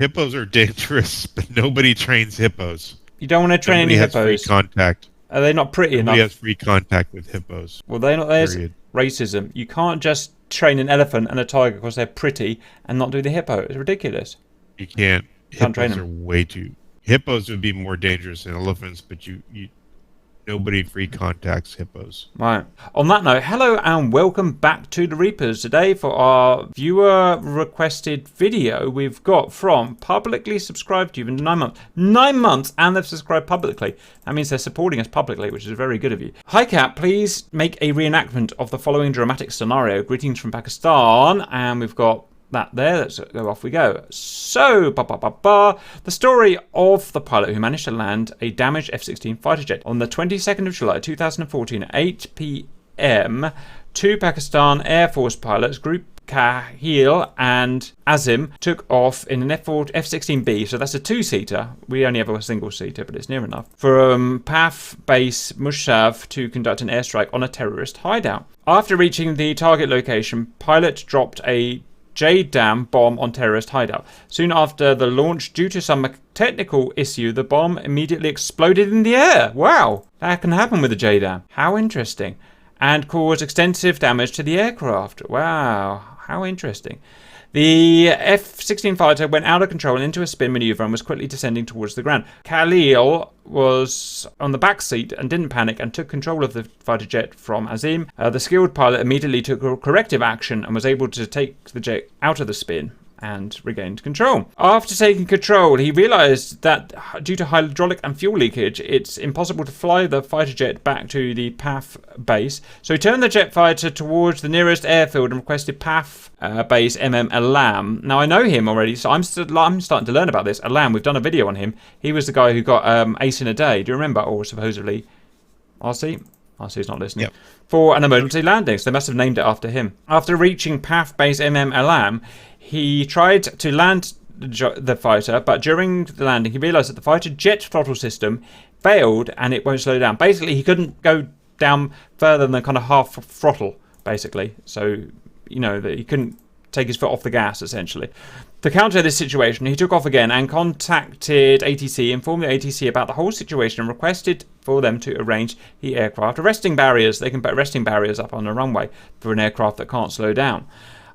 Hippos are dangerous, but nobody trains hippos. You don't want to train any hippos. Nobody has free contact. Are they not pretty enough? Nobody has free contact with hippos. Well, there's racism. You can't just train an elephant and a tiger because they're pretty and not do the hippo. It's ridiculous. You can't. Can't train hippos are way too... Hippos would be more dangerous than elephants, but nobody free contacts hippos. Right. On that note, hello and welcome back to the Reapers. Today for our viewer requested video we've got from publicly subscribed to you in 9 months. 9 months and they've subscribed publicly. That means they're supporting us publicly, which is very good of you. Hi Cat, please make a reenactment of the following dramatic scenario. Greetings from Pakistan. And we've got that there. Let's go, off we go. So, the story of the pilot who managed to land a damaged F-16 fighter jet. On the 22nd of July 2014 at 8 p.m, two Pakistan Air Force pilots, Group Kahil and Azim, took off in an F-16B, so that's a two-seater. We only have a single-seater, but it's near enough, from PAF base Mushav to conduct an airstrike on a terrorist hideout. After reaching the target location, pilot dropped a JDAM bomb on terrorist hideout. Soon after the launch, due to some technical issue, the bomb immediately exploded in the air. Wow, that can happen with a JDAM. How interesting. And caused extensive damage to the aircraft. Wow, how interesting. The F-16 fighter went out of control and into a spin maneuver and was quickly descending towards the ground. Khalil was on the back seat and didn't panic and took control of the fighter jet from Azim. The skilled pilot immediately took corrective action and was able to take the jet out of the spin and regained control. After taking control, he realized that due to hydraulic and fuel leakage, it's impossible to fly the fighter jet back to the PAF base. So he turned the jet fighter towards the nearest airfield and requested PAF base Alam. Now I know him already, so I'm starting to learn about this. Alam, we've done a video on him. He was the guy who got ace in a day. Do you remember? Or supposedly RC? RC's not listening. Yep. For an emergency landing, so they must have named it after him. After reaching PAF base Alam, he tried to land the fighter, but during the landing, he realized that the fighter jet throttle system failed and it won't slow down. Basically, he couldn't go down further than kind of half throttle, basically. So, you know, that he couldn't take his foot off the gas, essentially. To counter this situation, he took off again and contacted ATC, informed the ATC about the whole situation and requested for them to arrange the aircraft arresting barriers. They can put arresting barriers up on the runway for an aircraft that can't slow down.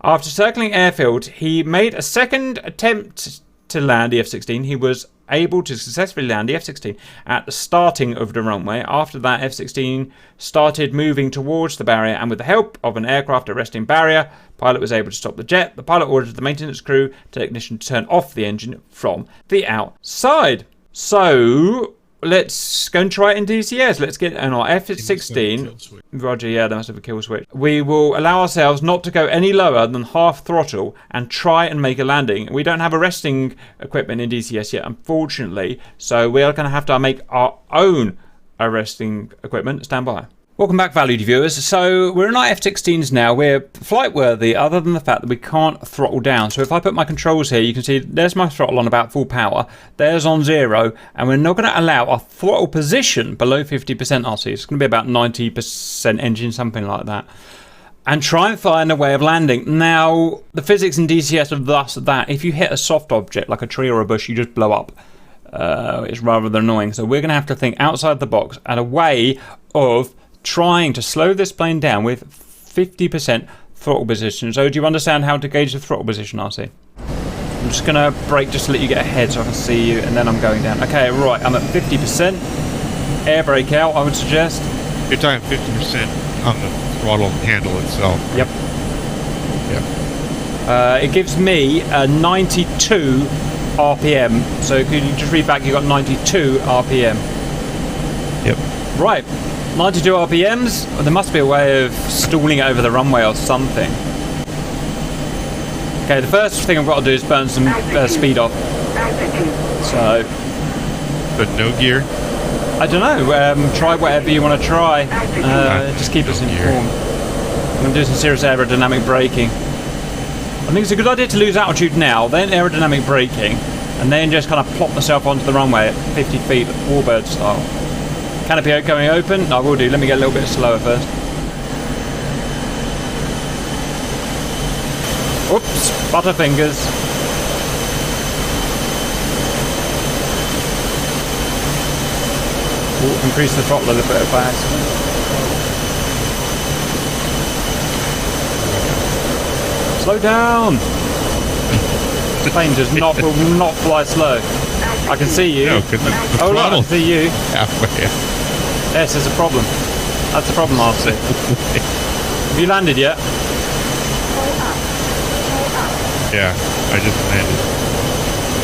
After circling airfield, he made a second attempt to land the F-16. He was able to successfully land the F-16 at the starting of the runway. After that, F-16 started moving towards the barrier, and with the help of an aircraft arresting barrier, pilot was able to stop the jet. The pilot ordered the maintenance crew technician to turn off the engine from the outside. So let's go and try it in DCS. Let's get on our F-16. Roger, yeah, there must have a kill switch. We will allow ourselves not to go any lower than half throttle and try and make a landing. We don't have arresting equipment in DCS yet, unfortunately, so we are going to have to make our own arresting equipment. Stand by. Welcome back, valued viewers. So we're in our F-16s now. We're flight worthy other than the fact that we can't throttle down. So if I put my controls here, you can see there's my throttle on about full power. There's on 0. And we're not going to allow our throttle position below 50% RC. It's going to be about 90% engine, something like that. And try and find a way of landing. Now, the physics in DCS are thus that if you hit a soft object like a tree or a bush, you just blow up. It's rather annoying. So we're going to have to think outside the box and a way of trying to slow this plane down with 50% throttle position. So do you understand how to gauge the throttle position, RC? I'm just going to brake just to let you get ahead so I can see you, and then I'm going down. Okay, right, I'm at 50%. Air brake out, I would suggest. You're talking 50% on the throttle handle itself. Yep. Yep. It gives me a 92 RPM. So could you just read back, you got 92 RPM. Yep. Right. 92 RPMs, there must be a way of stalling it over the runway or something. Okay, the first thing I've got to do is burn some speed off. So, but no gear? I don't know, try whatever you want to try. Just keep us informed. I'm going to do some serious aerodynamic braking. I think it's a good idea to lose altitude now, then aerodynamic braking, and then just kind of plop myself onto the runway at 50 feet, warbird style. Canopy going open. I will do. Let me get a little bit slower first. Oops, butterfingers. increase the throttle a little bit by accident. Slow down! The plane does not will not fly slow. I can see you. No, because the Oh look, I can see you. halfway. Yes, there's a problem. That's the problem, RC. Have you landed yet? Yeah, I just landed.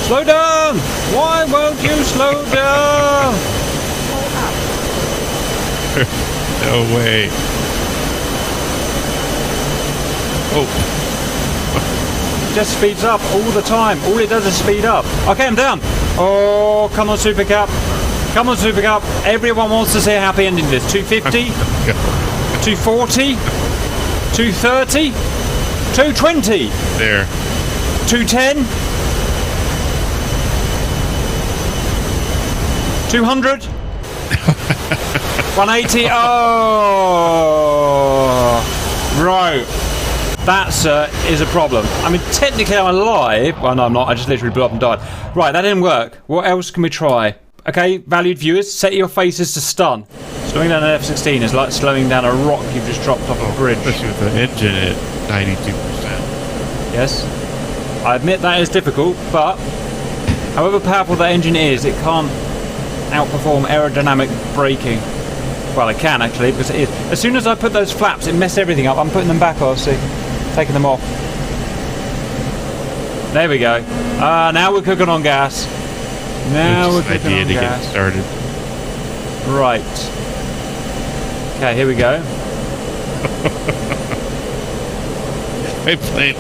Slow down! Why won't you slow down? No way. Oh. It just speeds up all the time. All it does is speed up. Okay, I'm down. Oh, come on, Super Cup. Come on, Super Cup. Everyone wants to see a happy ending to this. 250? 240? 230? 220? There. 210? 200? 180? Oh! Right. That, sir, is a problem. I mean, technically I'm alive. Well, no, I'm not. I just literally blew up and died. Right, that didn't work. What else can we try? Okay, valued viewers, set your faces to stun. Slowing down an F-16 is like slowing down a rock you've just dropped off a bridge. Especially with the engine at 92%. Yes. I admit that is difficult, but however powerful that engine is, it can't outperform aerodynamic braking. Well, it can actually, because it is. As soon as I put those flaps, it messed everything up. I'm putting them back, RC. Taking them off. There we go. Now we're cooking on gas. Now we're cooking on gas. Get started. Right. Okay, here we go. My plane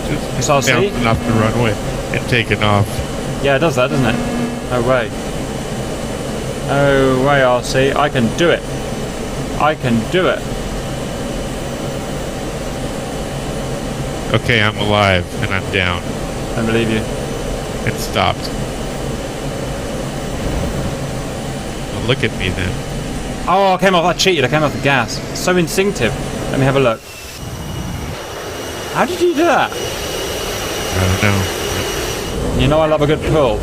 just SRC? bouncing off the runway and taking off. Yeah, it does that, doesn't it? Oh, way. Oh, way, RC. I can do it. I can do it. Okay, I'm alive and I'm down. I believe you. It stopped. Well, look at me then. Oh, I came off. I cheated. I came off the gas. So instinctive. Let me have a look. How did you do that? I don't know. You know I love a good pull.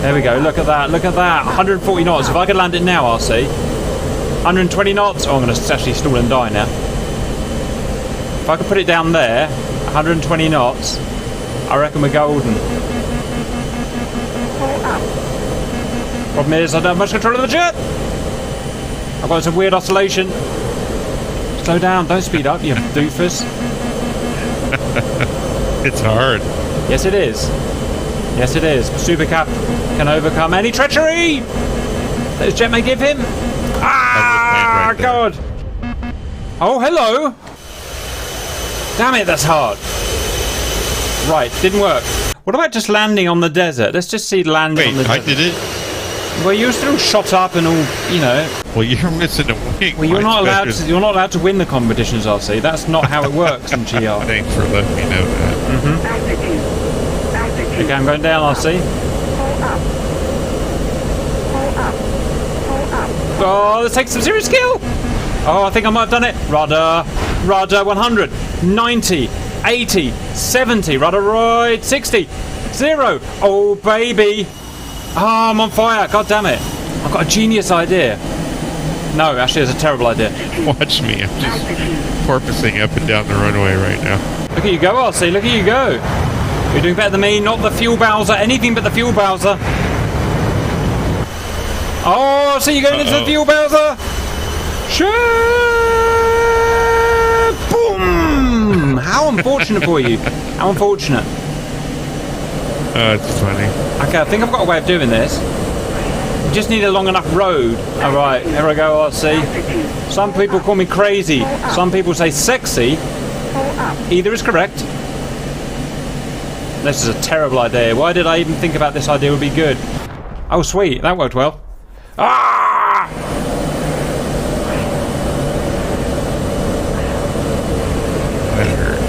There we go. Look at that. Look at that. 140 knots. If I could land it now, RC. 120 knots. Oh, I'm going to actually stall and die now. If I could put it down there, 120 knots, I reckon we're golden. Problem is, I don't have much control of the jet. I've got some weird oscillation. Slow down. Don't speed up, you doofus. It's hard. Yes, it is. Yes, it is. Super Cap can overcome any treachery that his jet may give him. Ah, right God. Oh, hello. Damn it, that's hard. Right, didn't work. What about just landing on the desert? Let's just see landing on the desert. I did it? Well, you're still shot up and all, you know. Well, you're missing a wing. Well, you're not allowed to. You're not allowed to win the competitions, RC. That's not how it works in GR. Thanks for letting me know that. Okay, I'm going down, RC. Oh, this takes some serious skill. Oh, I think I might have done it. Rudder, 100, 90, 80, 70, rudder right, 60, 0. Oh, baby. Oh, I'm on fire. God damn it. I've got a genius idea. No, actually, it's a terrible idea. Watch me. I'm just porpoising up and down the runway right now. Look at you go, RC. Look at you go. You're doing better than me. Not the fuel Bowser. Anything but the fuel Bowser. Oh, so you're going into the fuel Bowser. Shit! Boom! How unfortunate for you. How unfortunate. It's funny. Okay, I think I've got a way of doing this. You just need a long enough road. Alright, here I go, RC. Some people call me crazy. Some people say sexy. Either is correct. This is a terrible idea. Why did I even think about this idea would be good? Oh, sweet. That worked well. Ah! That hurt.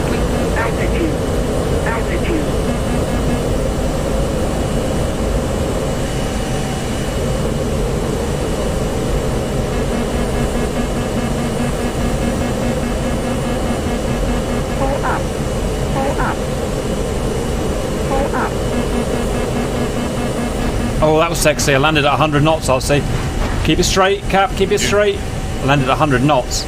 Oh, that was sexy. I landed at 100 knots, I'll see. Keep it straight, Cap, keep it straight. I landed at 100 knots.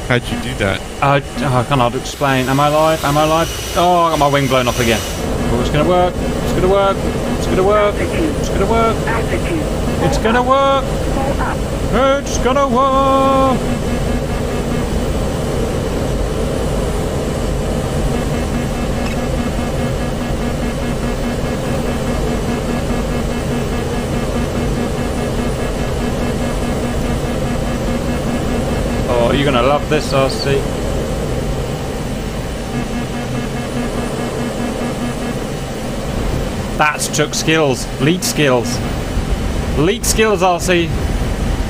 How'd you do that? I can't explain. Am I alive? Am I alive? Oh, I got my wing blown off again. Oh, it's gonna work. It's gonna work. It's gonna work. It's gonna work. It's gonna work. It's gonna work. Oh, you're gonna love this, RC. That took skills. Lead skills. Lead skills, RC.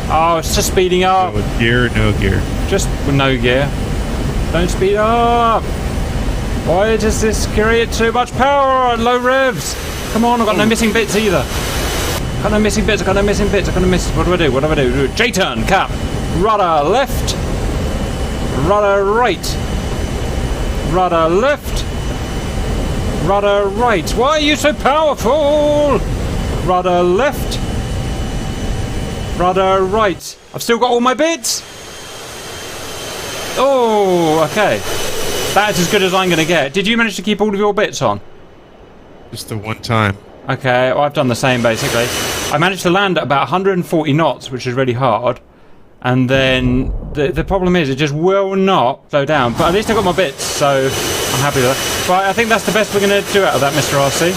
Oh, it's just speeding up. So with gear or no gear? Just with no gear. Don't speed up. Why does this create too much power at low revs? Come on, I've got no missing bits either. Got no missing bits, I've got no missing bits, I've got no miss. What do I do? What do I do? J-turn, Cap. Rudder left. Rudder right. Rudder left. Rudder right. Why are you so powerful? Rudder left. Rudder right. I've still got all my bits. Oh, okay. That's as good as I'm going to get. Did you manage to keep all of your bits on? Just the one time. Okay, well, I've done the same basically. I managed to land at about 140 knots, which is really hard. And then the problem is it just will not slow down. But at least I got my bits, so I'm happy with that. Right, I think that's the best we're going to do out of that, Mr. RC.